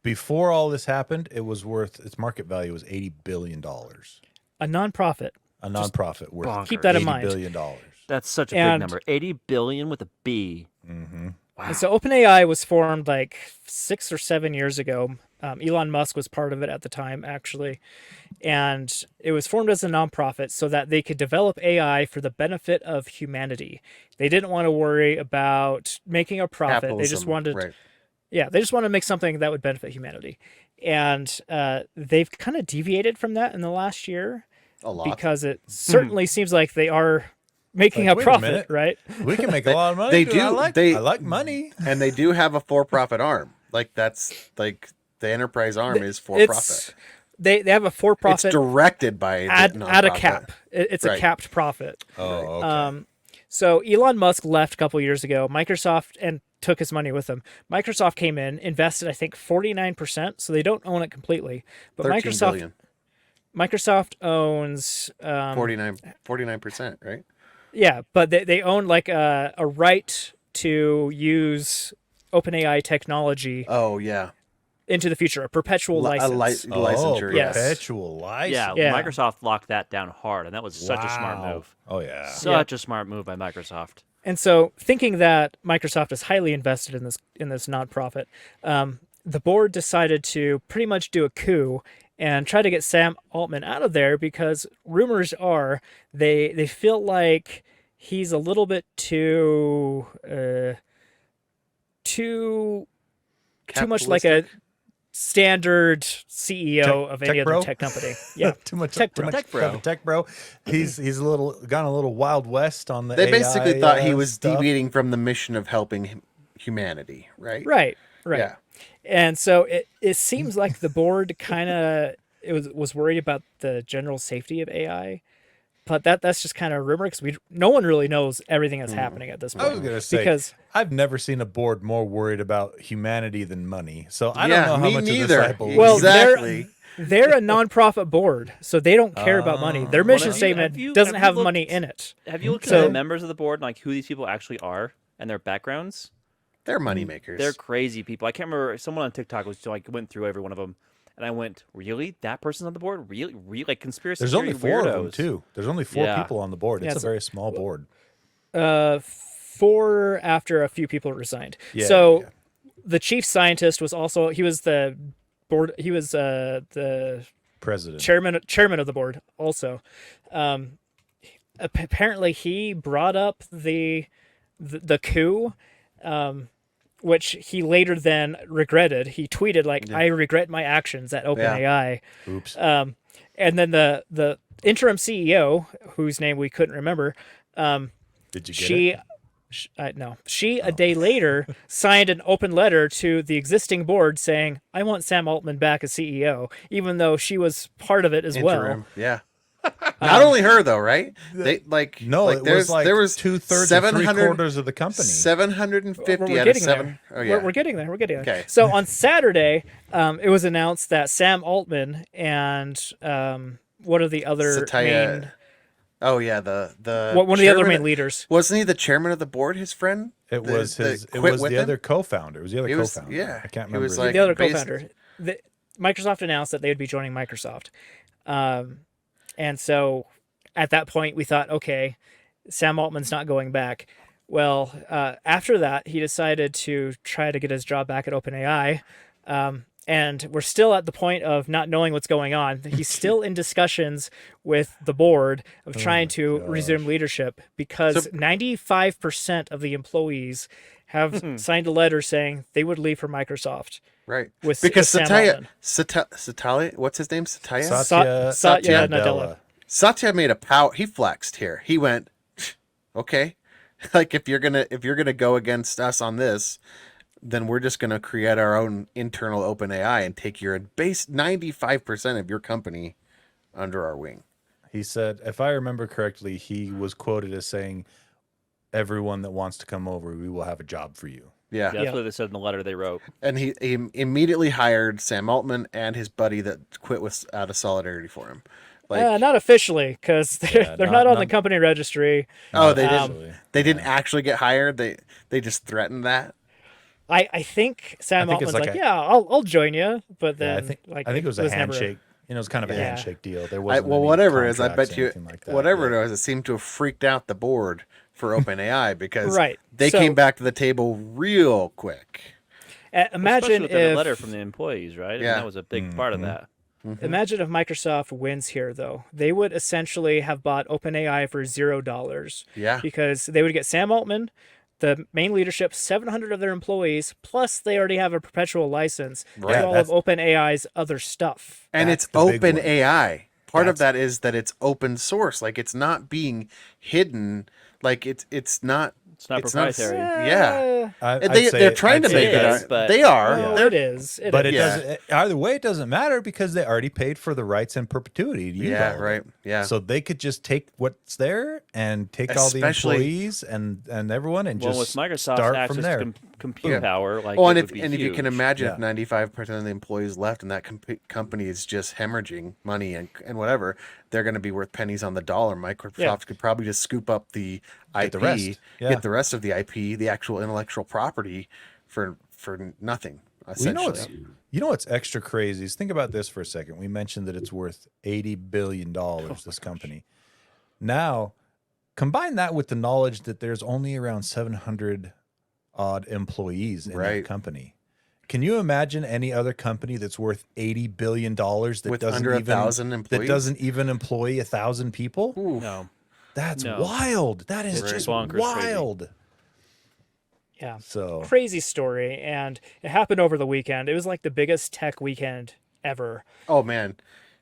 Before all this happened, its market value was $80 billion. A nonprofit. A nonprofit worth bonkers. Keep that in $80 mind. billion. That's such a big And- number. 80 billion with a B. And so OpenAI was formed like 6 or 7 years ago. Elon Musk was part of it at the time, actually. And it was formed as a nonprofit so that they could develop AI for the benefit of humanity. They didn't want to worry about making a profit. They just Capitalism, wanted, right. they just wanted to make something that would benefit humanity. And they've kind of deviated from that in the last year A lot. because it certainly seems like they are making Like, a wait a profit, minute. right? We can make a lot of money. They dude. do. I like money. And they do have a for-profit arm. Like that's like the enterprise arm is for-profit. They have a It's for-profit directed by the at a nonprofit. cap. It's a Right. capped profit. Oh, okay. So Elon Musk left a couple years ago. Microsoft and took his money with him. Microsoft came in, invested I think 49%, so they don't own it completely. But 13 billion. Microsoft owns 49%, right? yeah, but they own like a right to use OpenAI technology Oh yeah. into the future, a perpetual license. Licensure. yes. Perpetual license. Yeah, Yeah. Microsoft locked that down hard, and that was such a smart Wow. move. Oh, yeah. Such a smart move by Microsoft. And so, thinking that Microsoft is highly invested in this nonprofit, the board decided to pretty much do a coup and try to get Sam Altman out of there because rumors are they feel like he's a little bit too much like a standard CEO of any tech other bro? tech company. Yeah, Too much Tech too bro. much Tech bro. of a tech bro. He's gone a little wild west on the They AI, basically thought he was stuff. deviating from the mission of helping humanity, right? right. Yeah. And so it seems like the board kind of was worried about the general safety of AI, but that's just kind of a rumor because no one really knows everything that's happening at this point. I was gonna say because I've never seen a board more worried about humanity than money. So I Yeah, don't know how me much neither. of this I believe. well, Exactly. they're a nonprofit board, so they don't care about money. Their mission Have you- statement have you- doesn't have you have looked- money in it. Have you looked So- at the members of the board, and like who these people actually are and their backgrounds? They're moneymakers. They're crazy people. I can't remember. Someone on TikTok was like went through every one of them, and I went, "Really? That person's on the board? Really? Like conspiracy There's theory only 4 weirdos." of them too. There's only 4 Yeah. people on the board. Yeah, It's a it's- very small board. 4 after a few people resigned. Yeah, so yeah. the chief scientist was the board. He was the President. chairman of the board also. Apparently he brought up the coup, which he later then regretted. He tweeted like, "I regret my actions at OpenAI." Oops. And then the interim CEO, whose name we couldn't remember, Did you get it? she a day later signed an open letter to the existing board saying, "I want Sam Altman back as CEO," even though she was part of it as interim. well. Yeah. Not only her though, right? They like No, like, it was like there was 2/3 or 700 3/4 of the company. 750 We're out of getting 7. there. Oh yeah. We're getting there. We're getting there. Okay. So on Saturday, it was announced that Sam Altman and one of the other Satya. main, Oh yeah, the one of the other chairman- main leaders. Wasn't he the chairman of the board? His friend. It The- was that his. It quit was with the him? other co-founder. It was the other He was- co-founder. yeah. I can't He remember. was his like- name. The other based- co-founder. Microsoft announced that they would be joining Microsoft, and so at that point we thought, okay, Sam Altman's not going back. Well, after that, he decided to try to get his job back at OpenAI. And we're still at the point of not knowing what's going on. He's still in discussions with the board of trying to resume leadership because 95% of the employees have signed a letter saying they would leave for Microsoft. Right. With Because Sam Satya, what's his name? Satya? Satya Nadella. Satya made a pout. He flexed here. He went, okay, like if you're gonna go against us on this, then we're just gonna create our own internal OpenAI and take your base 95% of your company under our wing. He said, if I remember correctly, he was quoted as saying, "Everyone that wants to come over, we will have a job for you." Yeah. Yeah, that's Yeah. what they said in the letter they wrote. And he immediately hired Sam Altman and his buddy that quit out of solidarity for him. Like, Not officially, because they're not on the not- company registry. oh, they Actually. didn't. They didn't actually get hired. They just threatened that. I think Sam I think it's Altman's like like, a- yeah, I'll join you, but Yeah, then like I think it was a never- handshake. You know, it was kind of a Yeah. handshake deal. There wasn't well, any whatever it is, I contracts bet or you, anything like that whatever yet. it was, it seemed to have freaked out the board for OpenAI because Right. they So- came back to the table real quick. Imagine Especially with the if letter from the employees, right? I mean, Yeah. that was a big part of that. Imagine if Microsoft wins here, though. They would essentially have bought OpenAI for $0. Yeah. Because they would get Sam Altman, the main leadership, 700 of their employees, plus they already have a perpetual license Right. to all of OpenAI's other stuff. And That's it's the big one. OpenAI. Part of That's- that is that it's open source. Like it's not being hidden. Like it's not. It's not proprietary. Yeah. I'd They, say they're trying I'd to say make it it. is, but- They are. Oh, They're- it is. But it Yeah. doesn't. Either way, it doesn't matter because they already paid for the rights in perpetuity to use Yeah. all of it. Right. Yeah. So they could just take what's there and take all the Especially- employees and everyone and Well, just with Microsoft's start access from to there. compute Yeah. power, like Oh, it and would be if you can huge. imagine Yeah. if 95% of the employees left and that company is just hemorrhaging money and whatever, they're going to be worth pennies on the dollar. Microsoft Yeah. could probably just scoop up the IP, Get the rest. Yeah. get the rest of the IP, the actual intellectual property for nothing. Well, Essentially, you know what's extra crazy is think about this for a second. We mentioned that it's worth $80 billion, this company. Now, combine that with the knowledge that there's only around 700 odd employees in Right. that company. Can you imagine any other company that's worth $80 billion that with doesn't under even 1,000 employees. that doesn't even employ 1,000 people? Oof. No. That's No. wild. That is Right. just Bonkers crazy. wild. Yeah. So Crazy story. And it happened over the weekend. It was like the biggest tech weekend ever. Oh man,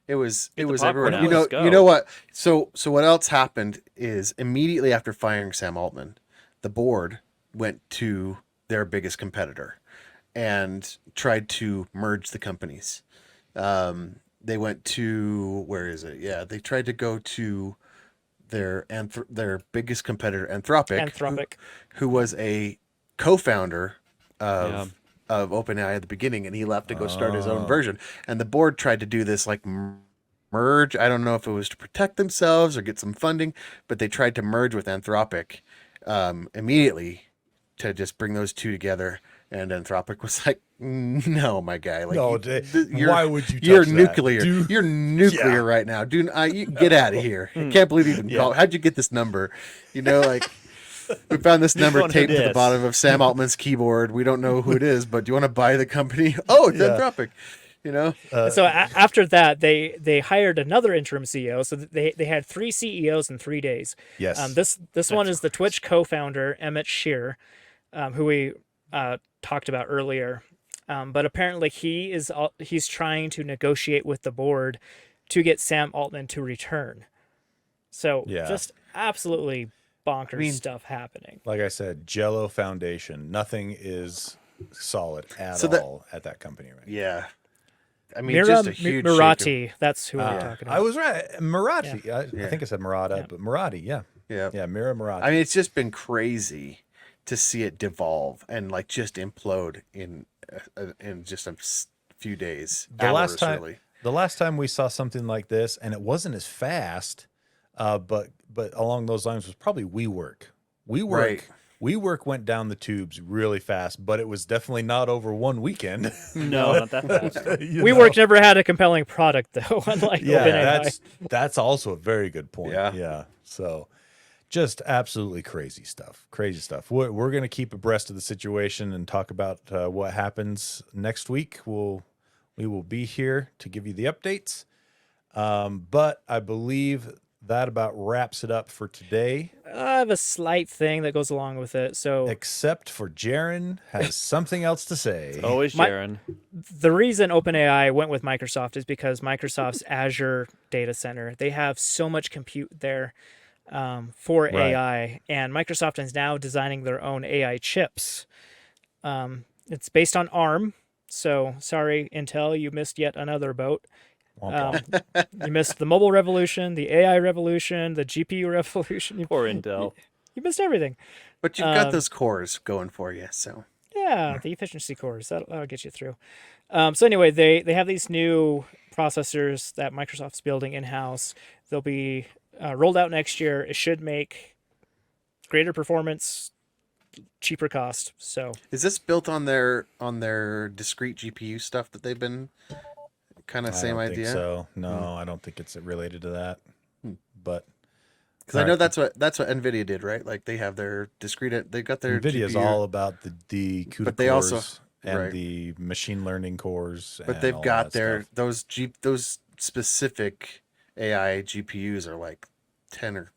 it was Get the everywhere. popcorn out, You know, let's go. you know what? So what else happened is immediately after firing Sam Altman, the board went to their biggest competitor and tried to merge the companies. They went to where is it? Yeah, they tried to go to their biggest competitor, Anthropic. who was a co-founder of Yeah. of OpenAI at the beginning, and he left to go start his own version. And the board tried to do this like merge. I don't know if it was to protect themselves or get some funding, but they tried to merge with Anthropic immediately to just bring those two together. And Anthropic was like, "No, my guy. Like, No, why would you You're touch that? nuclear. Dude. You're nuclear Yeah. right now, dude. You get out of here. I can't believe you even called. How'd you get this number? You know, like." We found this number wonder taped to the this. bottom of Sam Altman's keyboard. We don't know who it is, but do you want to buy the company? Oh, it's Yeah. Anthropic. You know? And so after that, they hired another interim CEO. So they had 3 CEOs in 3 days. Yes. This one is the Twitch co-founder Emmett Shear, who we talked about earlier. But apparently he's trying to negotiate with the board to get Sam Altman to return. So Yeah. just absolutely bonkers stuff happening. Like I said, Jello Foundation. Nothing is solid at So that- all at that company right now. Yeah. I mean, Mira just a huge Murati, that's who we're talking about. I was right. Marathi. I think I said Murata, but Marathi. Yeah. Yeah. Yeah. Mira Marathi. I mean, it's just been crazy to see it devolve and like just implode in just a few days. the last hours, time, really. the last time we saw something like this, and it wasn't as fast, but along those lines was probably WeWork. Right. WeWork went down the tubes really fast, but it was definitely not over one weekend. No, not that fast. You WeWork know? never had a compelling product though, unlike Yeah, OpenAI. that's also a very good point. Yeah. Yeah. So just absolutely crazy stuff. Crazy stuff. We're going to keep abreast of the situation and talk about what happens next week. We will be here to give you the updates. But I believe that about wraps it up for today, I have a slight thing that goes along with it. So except for Jaron has something else to say. Always My- Jaron. the reason OpenAI went with Microsoft is because Microsoft's Azure data center, they have so much compute there for Right. AI, and Microsoft is now designing their own AI chips. It's based on ARM, so sorry, Intel, you missed yet another boat. Womp womp. You missed the mobile revolution, the AI revolution, the GPU revolution. Poor Intel. You missed everything. But you've got those cores going for you. So Yeah, the efficiency cores, that'll get you through. So anyway, they have these new processors that Microsoft's building in-house. They'll be rolled out next year. It should make greater performance cheaper cost. So Is this built on their discrete GPU stuff that they've been kind of same I don't idea? think so. No, I don't think it's related to that. But Because I know that's what Nvidia did, right? Like they have their discrete. They got their NVIDIA's GPU, all about the CUDA But they cores also- and right. the machine learning cores. but and they've all got that their stuff. those specific AI GPUs are like $10,000 or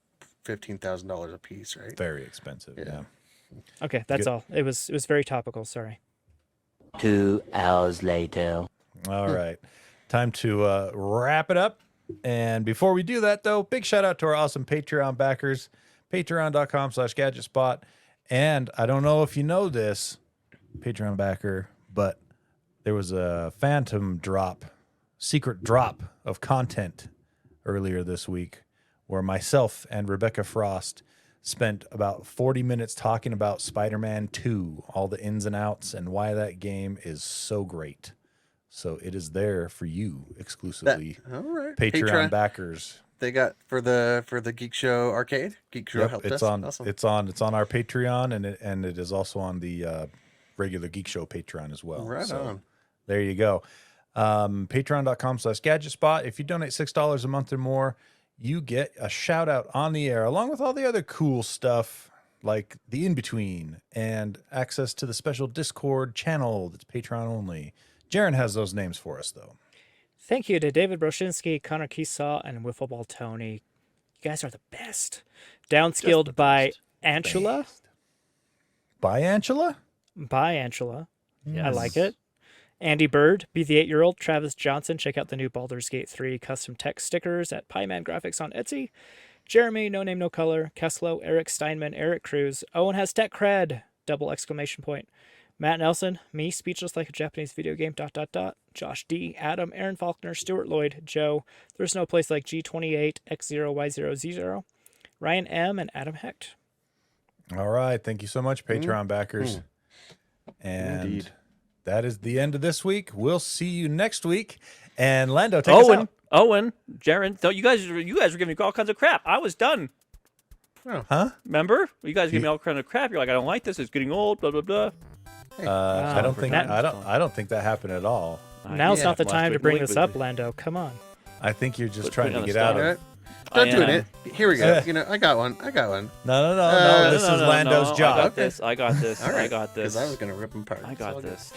$15,000 a piece, right? Very expensive. Yeah. Yeah. okay, that's Good. all. It was very topical. Sorry. 2 hours later. All right. Time to wrap it up. And before we do that, though, big shout out to our awesome Patreon backers, patreon.com/gadgetspot. And I don't know if you know this, Patreon backer, but there was a secret drop of content earlier this week where myself and Rebecca Frost spent about 40 minutes talking about Spider-Man 2, all the ins and outs, and why that game is so great. So it is there for you exclusively. All right. Patreon backers. They got for the Geek Show arcade, Geek Show Yep, Helpdesk. it's on. Awesome. It's on our Patreon, and it is also on the regular Geek Show Patreon as well. Right on. There you go. Patreon.com/GadgetSpot. If you donate $6 a month or more, you get a shout out on the air, along with all the other cool stuff like the in between and access to the special Discord channel that's Patreon only. Jaron has those names for us, though. Thank you to David Broshinsky, Connor Keesaw, and Wiffleball Tony. You guys are the best. Downskilled by Antula. By Angela? By Angela. I like it. Andy Bird, Be the 8-Year-Old, Travis Johnson. Check out the new Baldur's Gate 3 custom text stickers at Pieman Graphics on Etsy. Jeremy, No Name No Color, Keslow, Eric Steinman, Eric Cruz. Owen has tech cred! ! Matt Nelson, me, speechless like a Japanese video game, ... Josh D, Adam, Aaron Faulkner, Stuart Lloyd, Joe, There's No Place Like G28, X0Y0Z0, Ryan M, and Adam Hecht. All right. Thank you so much, Patreon backers. And Indeed. that is the end of this week. We'll see you next week. And Lando, take us out. Owen, Jaron, you guys were giving me all kinds of crap. I was done. Huh? Remember? You guys give me all kinds of crap. You're like, I don't like this. It's getting old. Blah blah blah. I don't think Matt- I don't think that happened at all. Now's Yeah, not the last time to week, bring week this was up, it. Lando. Come on. I think you're just Put trying me to on get the out All of right. it. Don't I do am. it. Here we go. I got one. No. No, This is Lando's I job. got this. I got this. All right. I got this. Because I was gonna rip them apart. I It's all got good. this.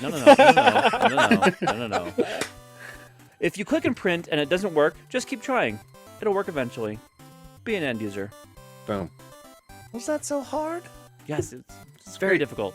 No. If you click and print and it doesn't work, just keep trying. It'll work eventually. Be an end user. Boom. Was that so hard? Yes, it's very difficult.